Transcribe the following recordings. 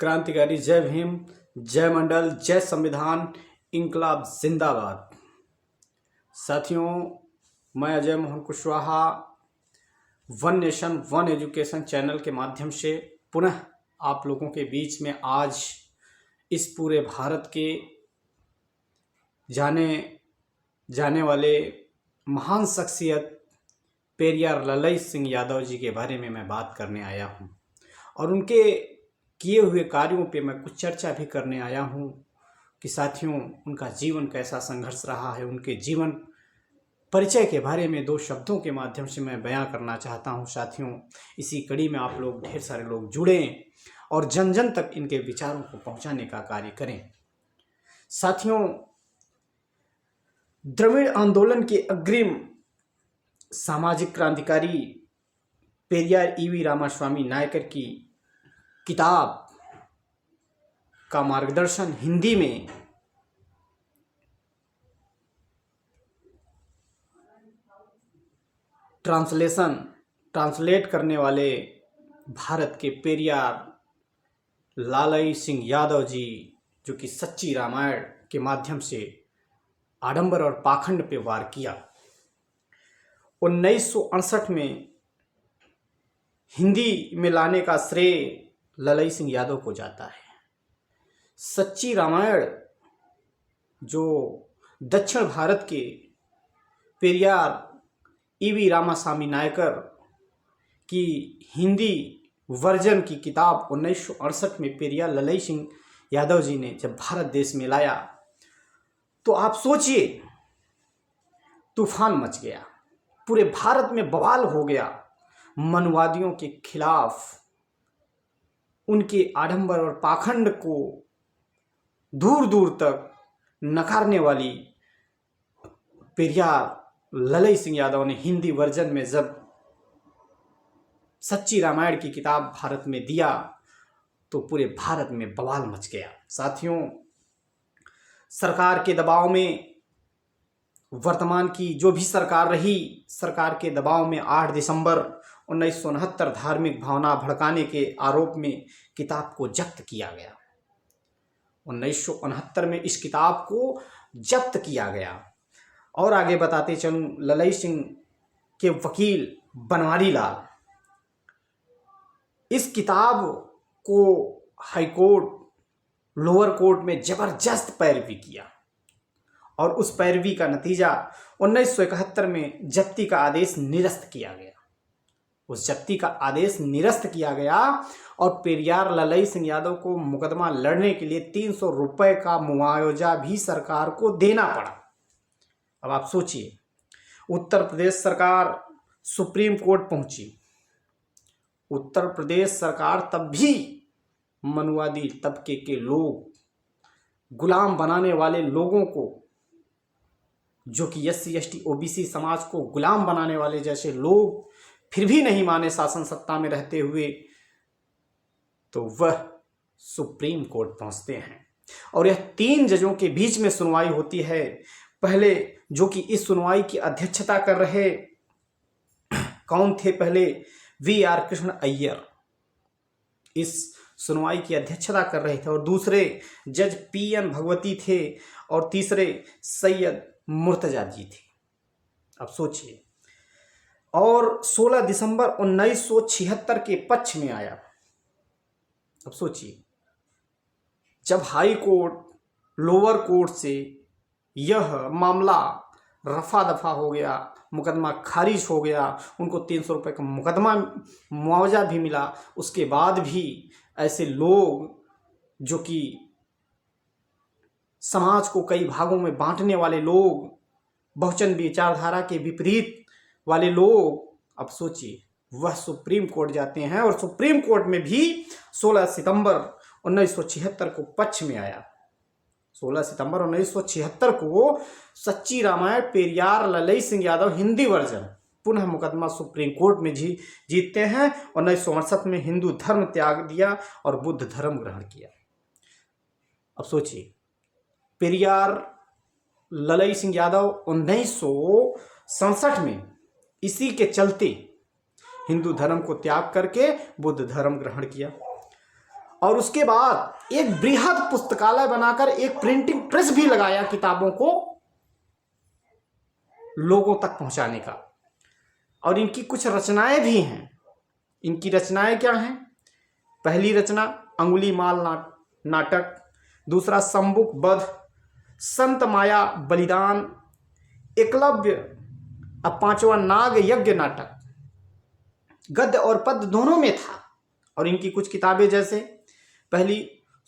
क्रांतिकारी जय भीम, जय मंडल, जय संविधान, इंकलाब जिंदाबाद। साथियों, मैं Ajay Mohan Kushwaha one nation one education channel के माध्यम से पुनः आप लोगों के बीच में आज इस पूरे भारत के जाने जाने वाले महान शख्सियत पेरियार ललई सिंह यादव जी के बारे में मैं बात करने आया हूं और उनके किए हुए कार्यों पे मैं कुछ चर्चा भी करने आया हूं कि साथियों उनका जीवन कैसा संघर्ष रहा है। उनके जीवन परिचय के बारे में दो शब्दों के माध्यम से मैं बयां करना चाहता हूं। साथियों, इसी कड़ी में आप लोग ढेर सारे लोग जुड़ें और जन जन तक इनके विचारों को पहुंचाने का कार्य करें। साथियों, द्रविड़ आंदोलन के अग्रिम सामाजिक क्रांतिकारी पेरियार ईवी रामास्वामी नायकर की किताब का मार्गदर्शन हिंदी में ट्रांसलेट करने वाले भारत के पेरियार ललई सिंह यादव जी, जो कि सच्ची रामायण के माध्यम से आडंबर और पाखंड पे वार किया। 1968 में हिंदी में लाने का श्रेय ललई सिंह यादव को जाता है। सच्ची रामायण जो दक्षिण भारत के पेरियार ईवी रामास्वामी नायकर की हिंदी वर्जन की किताब 1968 में पेरियार ललई सिंह यादव जी ने जब भारत देश में लाया तो आप सोचिए, तूफान मच गया, पूरे भारत में बवाल हो गया। मनुवादियों के खिलाफ उनके आडंबर और पाखंड को दूर दूर तक नकारने वाली पेरियार ललई सिंह यादव ने हिंदी वर्जन में जब सच्ची रामायण की किताब भारत में दिया तो पूरे भारत में बवाल मच गया। साथियों, सरकार के दबाव में, वर्तमान की जो भी सरकार रही, सरकार के दबाव में 8 दिसंबर 1969 धार्मिक भावना भड़काने के आरोप में किताब को जब्त किया गया। 1969 में इस किताब को जब्त किया गया। और आगे बताते चलूं, ललई सिंह के वकील बनवारी लाल इस किताब को हाई कोर्ट, लोअर कोर्ट में जबरदस्त पैरवी किया और उस पैरवी का नतीजा 1971 में जब्ती का आदेश निरस्त किया गया। उस जब्ती का आदेश निरस्त किया गया और पेरियार ललई सिंह यादव को मुकदमा लड़ने के लिए 300 रुपए का मुआवजा भी सरकार को देना पड़ा। अब आप सोचिए, उत्तर प्रदेश सरकार सुप्रीम कोर्ट पहुंची। उत्तर प्रदेश सरकार तब भी मनुवादी तबके के लोग, गुलाम बनाने वाले लोगों को, जो कि SC ST OBC समाज को गुलाम बनाने वाले जैसे लोग फिर भी नहीं माने शासन सत्ता में रहते हुए, तो वह सुप्रीम कोर्ट पहुंचते हैं और यह 3 जजों के बीच में सुनवाई होती है। पहले जो कि इस सुनवाई की अध्यक्षता कर रहे कौन थे? पहले VR कृष्ण अय्यर इस सुनवाई की अध्यक्षता कर रहे थे और दूसरे जज PN भगवती थे और तीसरे सैयद मुर्तजा जी थे। अब सोचिए, और 16 दिसंबर 1976 के पक्ष में आया। अब सोचिए, जब हाई कोर्ट, लोअर कोर्ट से यह मामला रफा दफा हो गया, मुकदमा खारिज हो गया, उनको 300 रुपये का मुकदमा मुआवजा भी मिला, उसके बाद भी ऐसे लोग जो कि समाज को कई भागों में बांटने वाले लोग, बहुजन विचारधारा के विपरीत वाले लोग, अब सोचिए वह सुप्रीम कोर्ट जाते हैं और सुप्रीम कोर्ट में भी 16 सितंबर 1976 को पक्ष में आया। 16 सितंबर 1976 को सच्ची रामायण पेरियार ललई सिंह यादव हिंदी वर्जन पुनः मुकदमा सुप्रीम कोर्ट में जीतते हैं। 1968 में हिंदू धर्म त्याग दिया और बुद्ध धर्म ग्रहण किया। अब सोचिए, पेरियार ललई सिंह यादव 1967 में इसी के चलते हिंदू धर्म को त्याग करके बुद्ध धर्म ग्रहण किया और उसके बाद एक बृहद पुस्तकालय बनाकर एक प्रिंटिंग प्रेस भी लगाया किताबों को लोगों तक पहुंचाने का। और इनकी कुछ रचनाएं भी हैं। इनकी रचनाएं क्या हैं? पहली रचना अंगुलीमाल नाटक, दूसरा सम्मुख वध, संत माया बलिदान, एकलव्य, अब पांचवा नाग यज्ञ नाटक। गद्य और पद्य दोनों में था। और इनकी कुछ किताबें जैसे पहली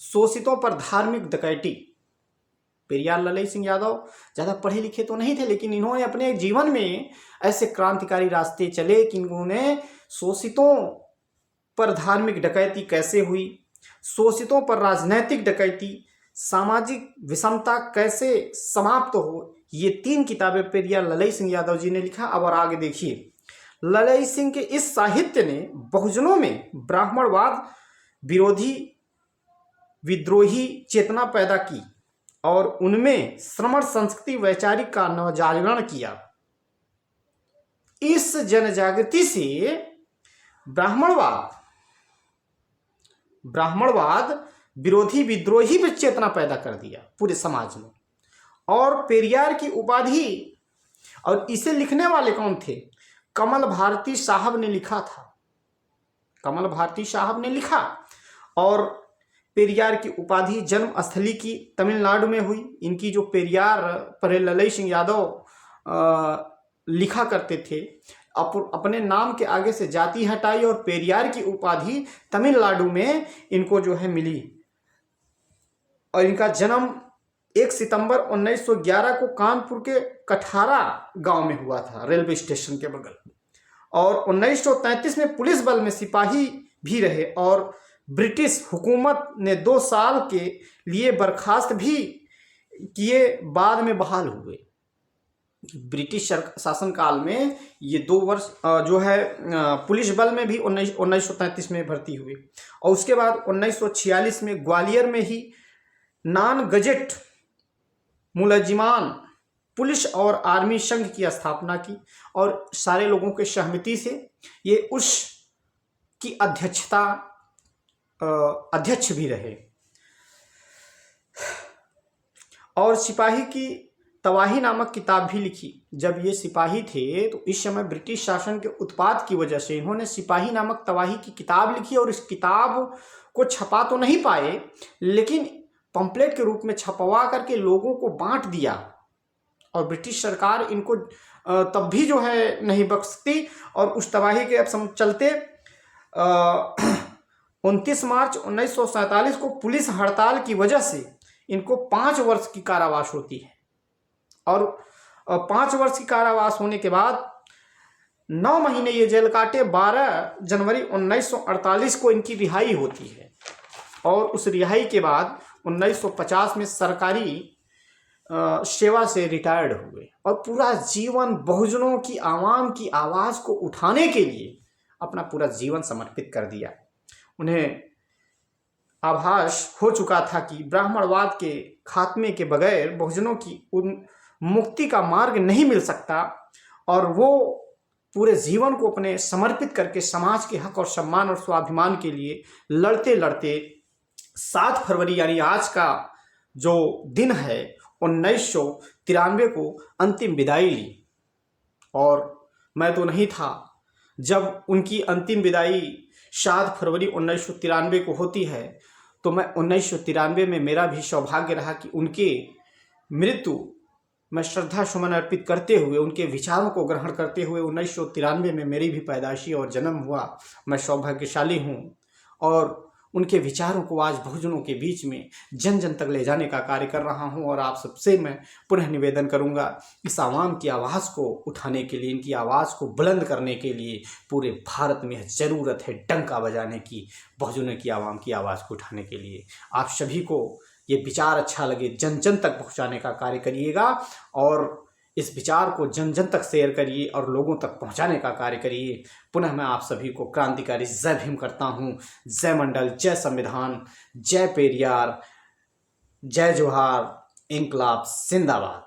शोषितों पर धार्मिक डकैती। पेरियार ललई सिंह यादव ज़्यादा पढ़े लिखे तो नहीं थे, लेकिन इन्होंने अपने जीवन में ऐसे क्रांतिकारी रास्ते चले कि इन्होंने शोषितों पर धार्मिक डकैती कैसे हुई, शोषितों पर राजनैतिक डकैती, सामाजिक विषमता कैसे समाप्त हो, ये 3 किताबें पेरियार ललई सिंह यादव जी ने लिखा। अब और आगे देखिए, ललई सिंह के इस साहित्य ने बहुजनों में ब्राह्मणवाद विरोधी विद्रोही चेतना पैदा की और उनमें श्रमण संस्कृति वैचारिक का नवजागरण किया। इस जनजागृति से ब्राह्मणवाद विरोधी विद्रोही भी चेतना पैदा कर दिया पूरे समाज में। और पेरियार की उपाधि, और इसे लिखने वाले कौन थे? कमल भारती साहब ने लिखा था। कमल भारती साहब ने लिखा। और पेरियार की उपाधि जन्म स्थली की तमिलनाडु में हुई। इनकी जो पेरियार पर ललई सिंह यादव लिखा करते थे, अपने नाम के आगे से जाति हटाई और पेरियार की उपाधि तमिलनाडु में इनको जो है मिली। और इनका जन्म 1 सितंबर 1911 को कानपुर के कठारा गांव में हुआ था, रेलवे स्टेशन के बगल। और 1933 में पुलिस बल में सिपाही भी रहे और ब्रिटिश हुकूमत ने 2 साल के लिए बर्खास्त भी किए, बाद में बहाल हुए। ब्रिटिश शासनकाल में ये 2 वर्ष जो है पुलिस बल में भी 1933 में भर्ती हुए। और उसके बाद 1946 में ग्वालियर में ही नॉन गजेट मुलजिमान पुलिस और आर्मी संघ की स्थापना की और सारे लोगों के सहमति से ये उस की अध्यक्ष भी रहे। और सिपाही की तबाही नामक किताब भी लिखी। जब ये सिपाही थे तो इस समय ब्रिटिश शासन के उत्पात की वजह से इन्होंने सिपाही नामक तबाही की किताब लिखी। और इस किताब को छपा तो नहीं पाए, लेकिन पंपलेट के रूप में छपवा करके लोगों को बांट दिया। और ब्रिटिश सरकार इनको तब भी जो है नहीं बख्शती। और उस तबाही के अब चलते 29 मार्च 1947 को पुलिस हड़ताल की वजह से इनको 5 वर्ष की कारावास होती है। और 5 वर्ष की कारावास होने के बाद 9 महीने ये जेल काटे, 12 जनवरी 1948 को इनकी रिहाई होती है। और उस रिहाई के बाद 1950 में सरकारी सेवा से रिटायर्ड हुए और पूरा जीवन बहुजनों की आवाम की आवाज़ को उठाने के लिए अपना पूरा जीवन समर्पित कर दिया। उन्हें आभास हो चुका था कि ब्राह्मणवाद के खात्मे के बगैर बहुजनों की मुक्ति का मार्ग नहीं मिल सकता। और वो पूरे जीवन को अपने समर्पित करके समाज के हक और सम्मान और स्वाभिमान के लिए लड़ते लड़ते 7 फरवरी यानी आज का जो दिन है 1993 को अंतिम विदाई ली। और मैं तो नहीं था जब उनकी अंतिम विदाई 7 फरवरी 1993 को होती है। तो मैं 1993 में मेरा भी सौभाग्य रहा कि उनके मृत्यु मैं श्रद्धा सुमन अर्पित करते हुए, उनके विचारों को ग्रहण करते हुए 1993 में मेरी भी पैदाइशी और जन्म हुआ। मैं सौभाग्यशाली हूँ और उनके विचारों को आज बहुजनों के बीच में जन जन तक ले जाने का कार्य कर रहा हूं। और आप सबसे मैं पुनः निवेदन करूंगा, इस आवाम की आवाज़ को उठाने के लिए, इनकी आवाज़ को बुलंद करने के लिए पूरे भारत में ज़रूरत है डंका बजाने की, बहुजनों की आवाम की आवाज़ को उठाने के लिए। आप सभी को ये विचार अच्छा लगे, जन जन तक पहुँचाने का कार्य करिएगा और इस विचार को जन जन तक शेयर करिए और लोगों तक पहुंचाने का कार्य करिए। पुनः मैं आप सभी को क्रांतिकारी जय भीम करता हूं। जय मंडल, जय संविधान, जय पेरियार, जय जोहार, इंकलाब जिंदाबाद।